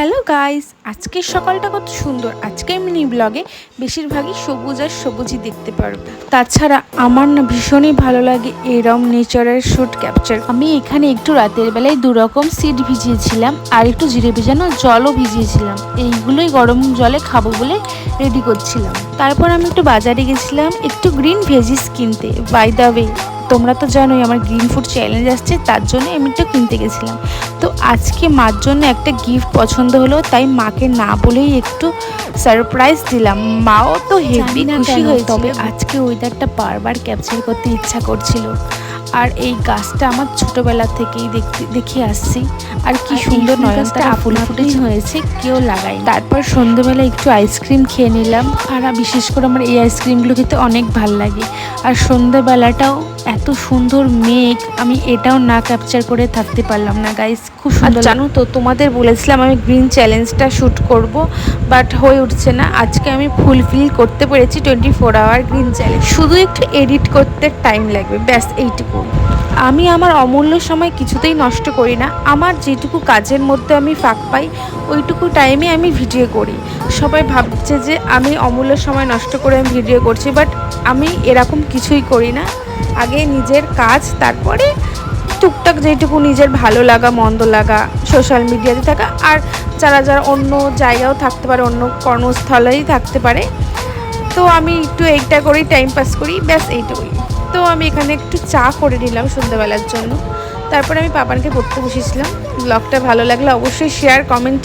Hello guys, আজকের সকালটা কত সুন্দর। আজকে মিনি ব্লগে বেশিরভাগই সবুজ আর সবুজই দেখতে পারবো। তাছাড়া আমার না ভীষণই ভালো লাগে এরম নেচারের শ্যুট ক্যাপচার। আমি এখানে একটু রাতের বেলায় দুরকম সিড ভিজিয়েছিলাম আর একটু জিরে ভেজানো জলও ভিজিয়েছিলাম। এইগুলোই গরম জলে খাবো বলে রেডি করছিলাম। তারপর আমি একটু বাজারে গেছিলাম একটু গ্রিন ভেজিস কিনতে। বাই দ্য ওয়ে, তোমরা তো জানোই আমার গ্রিন ফুড চ্যালেঞ্জ আসছে, তার জন্য আমি একটু কিনতে গেছিলাম। তো আজকে মার জন্য একটা গিফট পছন্দ হলো, তাই মাকে না বলেই একটু সারপ্রাইজ দিলাম। মাও তো হেভি খুশি হয়েছিল। তবে আজকে ওয়েদারটা বারবার ক্যাপচার করতে ইচ্ছা করছিল। আর এই গাছটা আমার ছোটবেলা থেকেই দেখে আসছি। আর কি সুন্দর নয়নটা ফুল ফুটেই হয়েছে, কেউ লাগাই। তারপর সন্ধ্যেবেলা একটু আইসক্রিম খেয়ে নিলাম। আর বিশেষ করে আমার এই আইসক্রিমগুলো খেতে অনেক ভাল লাগে। আর সন্ধ্যেবেলাটাও এত সুন্দর মেঘ, আমি এটাও না ক্যাপচার করে থাকতে পারলাম না গাইস, খুব সুন্দর। জানো তো, তোমাদের বলেছিলাম আমি গ্রিন চ্যালেঞ্জটা শ্যুট করব, বাট হয়ে উঠছে না। আজকে আমি ফুলফিল করতে পেরেছি 24 আওয়ার গ্রিন চ্যালেঞ্জ। শুধু একটু এডিট করতে টাইম লাগবে, ব্যাস এইটুকু। আমি আমার অমূল্য সময় কিছুতেই নষ্ট করি না। আমার যেটুকু কাজের মধ্যে আমি ফাঁক পাই ওইটুকু টাইমে আমি ভিডিও করি। সবাই ভাবছে যে আমি অমূল্য সময় নষ্ট করে আমি ভিডিও করছি, বাট আমি এরকম কিছুই করি না। আগে নিজের কাজ, তারপরে টুকটাক যেটুকু নিজের ভালো লাগা মন্দ লাগা সোশ্যাল মিডিয়াতে থাকা। আর যারা অন্য জায়গাও থাকতে পারে, অন্য কর্মস্থলেই থাকতে পারে, তো আমি একটু এইটা করেই টাইম পাস করি, ব্যাস এইটুকুই। তো আমি এখানে একটু চা করে নিলাম সন্ধ্যাবেলার জন্য। তারপরে আমি পাপানকে পড়তে বসেছিলাম। ব্লগটা ভালো লাগলে অবশ্যই শেয়ার কমেন্ট